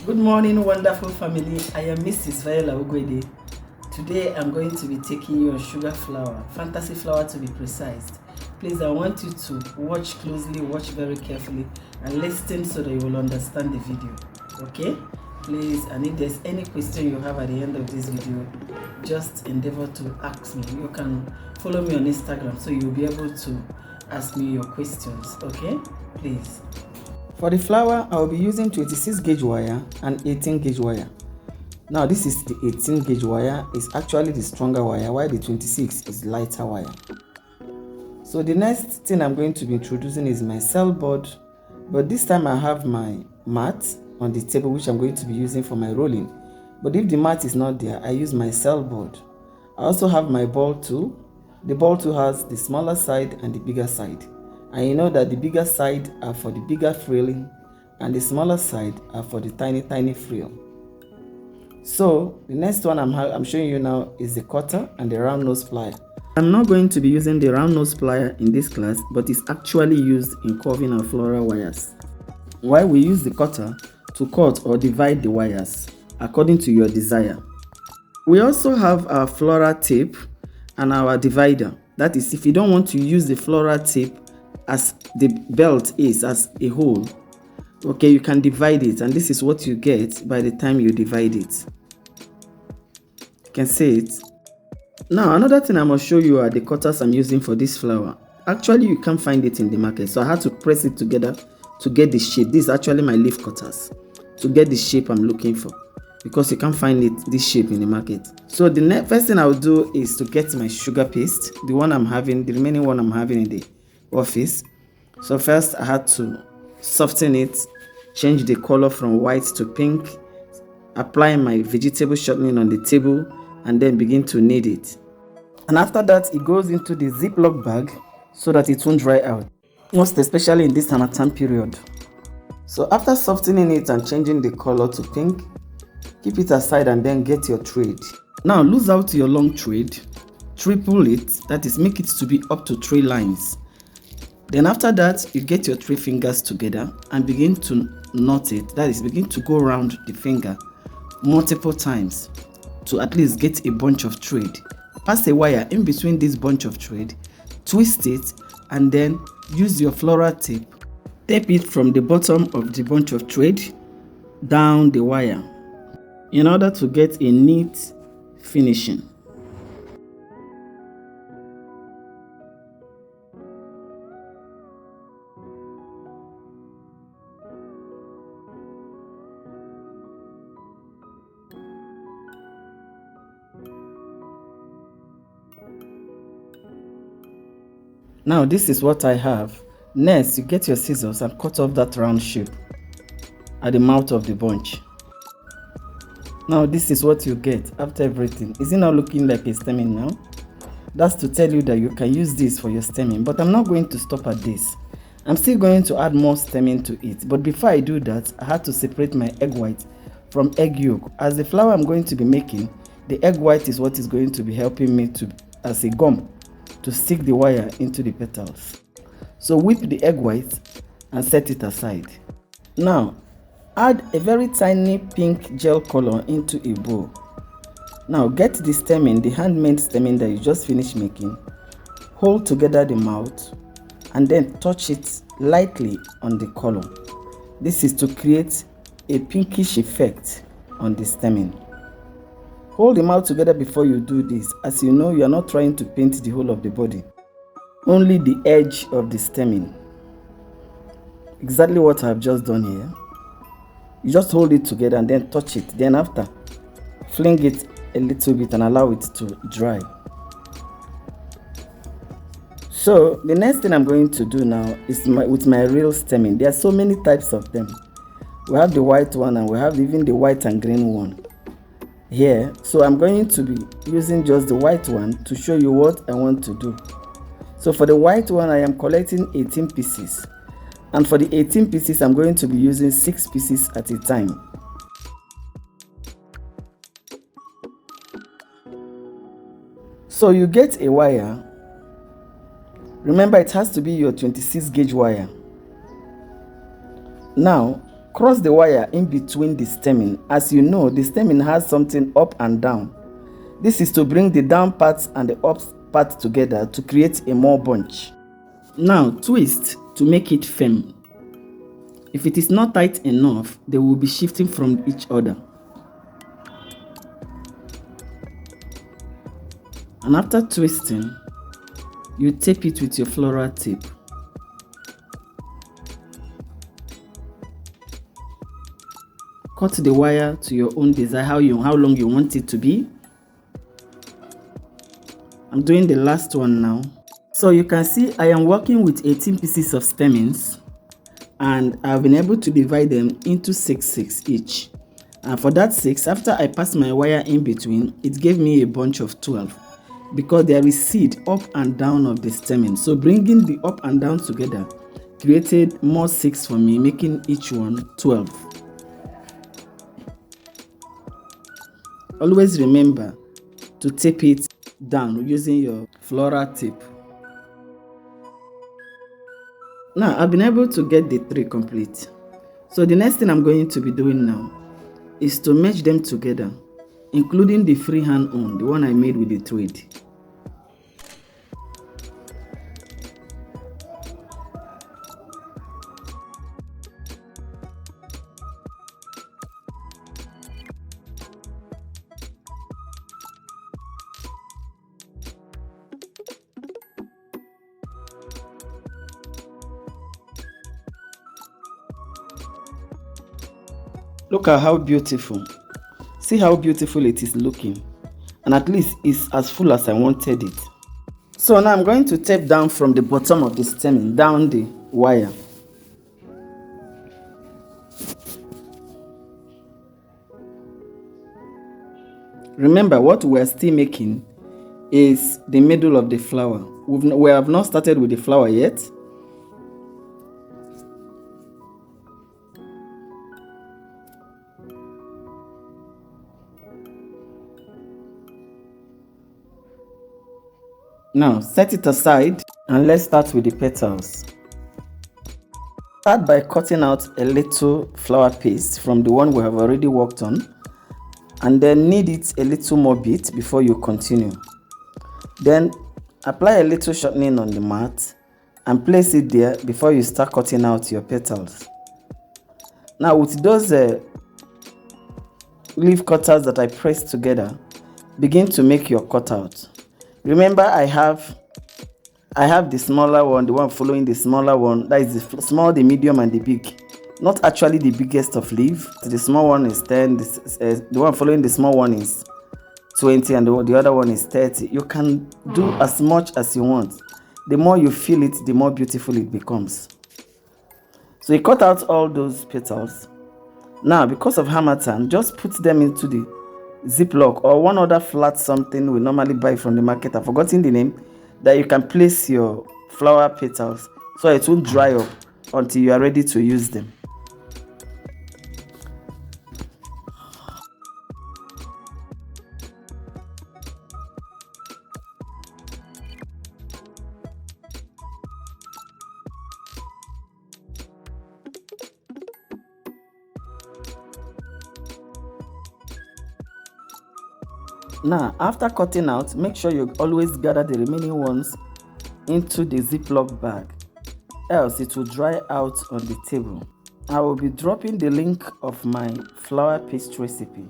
Good morning, wonderful family. I am Mrs. Viola Ugwede. Today I'm going to be taking you on sugar flower, fantasy flower to be precise. Please, I want you to watch closely, watch very carefully, and listen so that you will understand the video. Okay? Please, and if there's any question you have at the end of this video, just endeavor to ask me. You can follow me on Instagram so you'll be able to ask me your questions. Okay? Please. For the flower, I will be using 26 gauge wire and 18 gauge wire. Now this is the 18 gauge wire, is actually the stronger wire, while the 26 is lighter wire. So the next thing I'm going to be introducing is my cell board, but this time I have my mat on the table which I'm going to be using for my rolling. But if the mat is not there, I use my cell board. I also have my ball tool. The ball tool has the smaller side and the bigger side. And you know that the bigger side are for the bigger frilling and the smaller side are for the tiny frill. So the next one I'm showing you now is the cutter and the round nose plier. I'm not going to be using the round nose plier in this class, but it's actually used in curving our floral wires. While we use the cutter to cut or divide the wires according to your desire. We also have our floral tape and our divider. That is, if you don't want to use the floral tape as the belt is as a whole, okay, you can divide it, and this is what you get by the time you divide it. You can see it. Now another thing I must show you are the cutters I'm using for this flower. Actually, you can't find it in the market, so I had to press it together to get the shape. This is actually my leaf cutters to get the shape I'm looking for, because you can't find this shape in the market. So the first thing I'll do is to get my sugar paste, the remaining one I'm having in the office. So first I had to soften it, change the color from white to pink, apply my vegetable shortening on the table, and then begin to knead it. And after that, it goes into the Ziploc bag so that it won't dry out, most especially in this Harmattan period. So after softening it and changing the color to pink, keep it aside and then get your thread. Now lose out your long thread, triple it, that is, make it to be up to 3 lines. Then after that, you get your 3 fingers together and begin to knot it, that is, begin to go around the finger multiple times to at least get a bunch of thread. Pass a wire in between this bunch of thread, twist it, and then use your floral tape. Tape it from the bottom of the bunch of thread down the wire in order to get a neat finishing. Now this is what I have. Next, you get your scissors and cut off that round shape at the mouth of the bunch. Now this is what you get after everything. Is it not looking like a stemming now? That's to tell you that you can use this for your stemming, but I'm not going to stop at this. I'm still going to add more stemming to it, but before I do that, I had to separate my egg white from egg yolk. As the flower I'm going to be making, the egg white is what is going to be helping me as a gum to stick the wire into the petals. So whip the egg white and set it aside. Now add a very tiny pink gel color into a bowl. Now get the stemming, the handmade stemming that you just finished making, hold together the mouth and then touch it lightly on the color. This is to create a pinkish effect on the stemming. Hold the mouth together before you do this, as you know you are not trying to paint the whole of the body, only the edge of the stemming. Exactly what I have just done here. You just hold it together and then touch it. Then after, fling it a little bit and allow it to dry. So the next thing I'm going to do now is with my real stemming. There are so many types of them. We have the white one and we have even the white and green one here. So I'm going to be using just the white one to show you what I want to do. So for the white one, I am collecting 18 pieces. And for the 18 pieces, I'm going to be using 6 pieces at a time. So you get a wire. Remember, it has to be your 26 gauge wire. Now, Cross the wire in between the stemming. As you know, the stemming has something up and down. This is to bring the down part and the up part together to create a more bunch. Now twist to make it firm. If it is not tight enough, they will be shifting from each other. And after twisting, you tape it with your floral tape. Cut the wire to your own desire, how long you want it to be. I'm doing the last one now. So you can see I am working with 18 pieces of stemmings, and I've been able to divide them into 6 each. And for that 6, after I passed my wire in between, it gave me a bunch of 12 because there is seed up and down of the stemming. So bringing the up and down together created more 6 for me, making each one 12. Always remember to tape it down using your floral tape. Now I've been able to get the 3 complete. So the next thing I'm going to be doing now is to merge them together, including the freehand one, the one I made with the thread. Look at how beautiful. See how beautiful it is looking. And at least it's as full as I wanted it. So now I'm going to tape down from the bottom of the stemming down the wire. Remember, what we're still making is the middle of the flower. We have not started with the flower yet. Now set it aside and let's start with the petals. Start by cutting out a little flower paste from the one we have already worked on, and then knead it a little more bit before you continue. Then apply a little shortening on the mat and place it there before you start cutting out your petals. Now with those leaf cutters that I pressed together, begin to make your cutout. Remember, I have the smaller one, the one following the smaller one. That is the small, the medium, and the big. Not actually the biggest of leaf. The small one is 10. The one following the small one is 20, and the other one is 30. You can do as much as you want. The more you feel it, the more beautiful it becomes. So you cut out all those petals. Now, because of harmattan, just put them into the Ziploc or one other flat something we normally buy from the market. I've forgotten the name, that you can place your flower petals so it won't dry up until you are ready to use them. Now, after cutting out, make sure you always gather the remaining ones into the Ziploc bag, else it will dry out on the table. I will be dropping the link of my flower paste recipe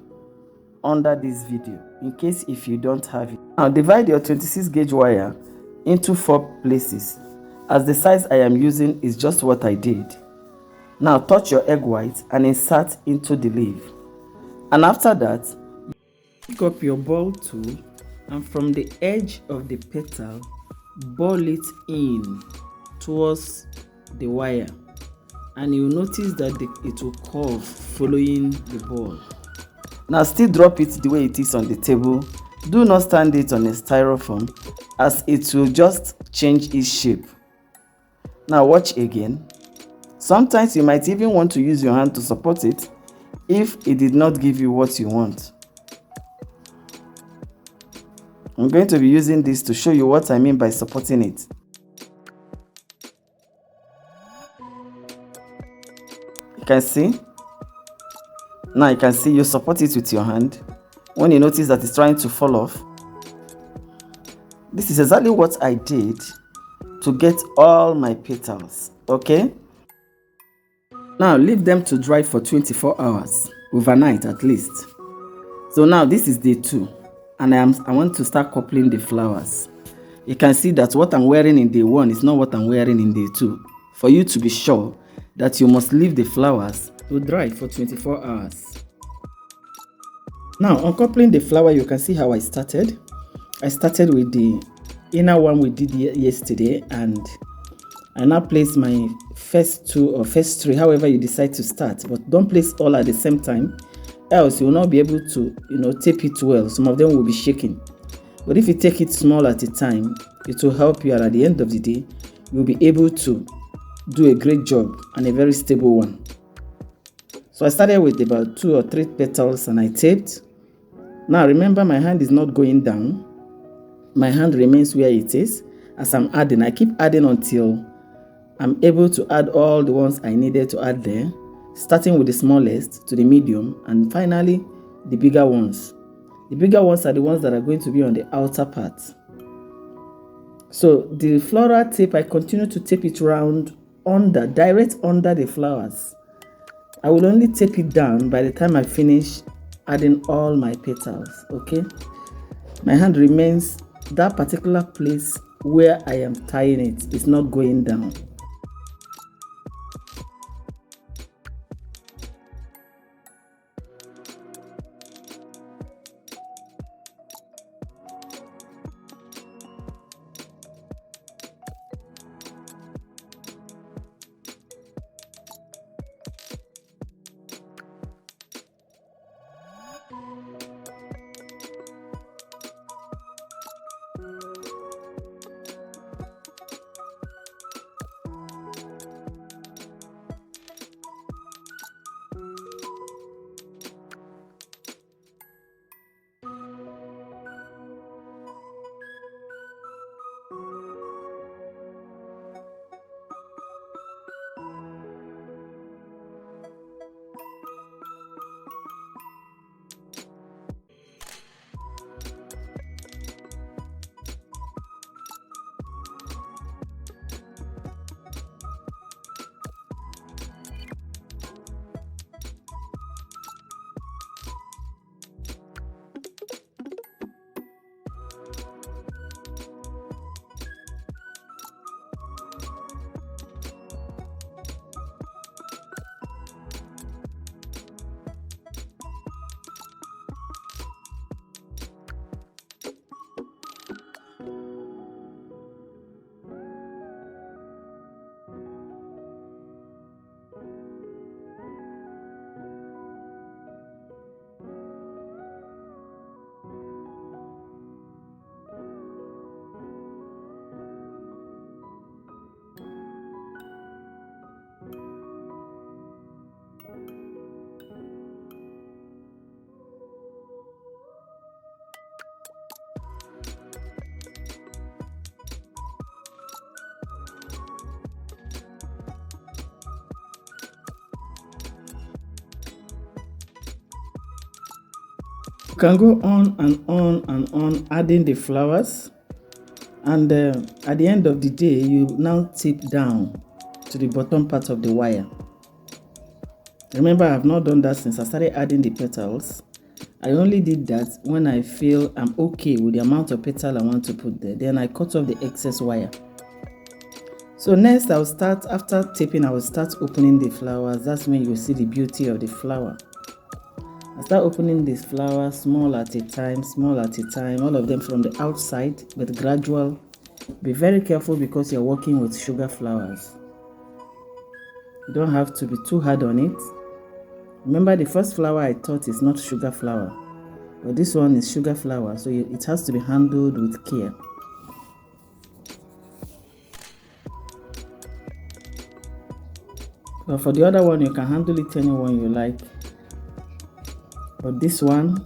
under this video in case if you don't have it. Now divide your 26 gauge wire into 4 places, as the size I am using is just what I did. Now touch your egg white and insert into the leaf, and after that pick up your ball tool and from the edge of the petal ball it in towards the wire, and you'll notice that it will curve following the ball. Now still drop it the way it is on the table. Do not stand it on a styrofoam, as it will just change its shape. Now watch again. Sometimes you might even want to use your hand to support it if it did not give you what you want. I'm going to be using this to show you what I mean by supporting it. You can see Now you can see you support it with your hand. When you notice that it's trying to fall off, this is exactly what I did to get all my petals. Okay, now leave them to dry for 24 hours, overnight at least. So now this is day 2, and I want to start coupling the flowers. You can see that what I'm wearing in day 1 is not what I'm wearing in day 2. For you to be sure that you must leave the flowers to dry for 24 hours. Now, uncoupling the flower, you can see how I started. I started with the inner one we did yesterday, and I now place my first 2 or first 3, however you decide to start. But don't place all at the same time, else you will not be able to, tape it well. Some of them will be shaking. But if you take it small at a time, it will help you, and at the end of the day, you'll be able to do a great job and a very stable one. So I started with about 2 or 3 petals and I taped. Now remember, my hand is not going down. My hand remains where it is. As I'm adding, I keep adding until I'm able to add all the ones I needed to add there, starting with the smallest to the medium and finally the bigger ones. The bigger ones are the ones that are going to be on the outer part. So the floral tape, I continue to tape it round under, direct under the flowers. I will only tape it down by the time I finish adding all my petals. Okay, my hand remains that particular place where I am tying it. It's not going down. You can go on and on and on adding the flowers, and at the end of the day you now tape down to the bottom part of the wire. Remember, I have not done that since I started adding the petals. I only did that when I feel I'm okay with the amount of petal I want to put there. Then I cut off the excess wire. So next I'll start, after taping, I will start opening the flowers. That's when you see the beauty of the flower. I start opening these flowers small at a time, all of them from the outside, but gradual. Be very careful because you're working with sugar flowers. You don't have to be too hard on it. Remember, the first flower I taught is not sugar flower, but this one is sugar flower, so it has to be handled with care. But for the other one, you can handle it any one you like. But this one,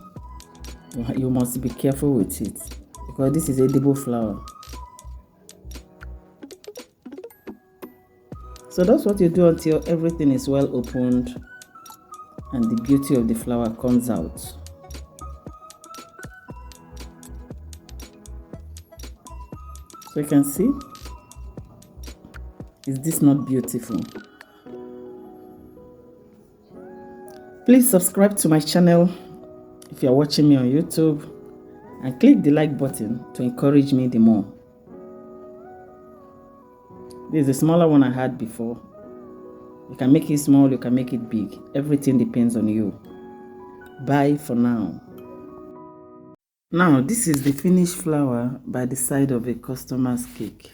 you must be careful with it because this is edible flower. So that's what you do until everything is well opened and the beauty of the flower comes out. So you can see, is this not beautiful? Please subscribe to my channel if you are watching me on YouTube, and click the like button to encourage me the more. This is a smaller one I had before. You can make it small, you can make it big. Everything depends on you. Bye for now. Now, this is the finished flower by the side of a customer's cake.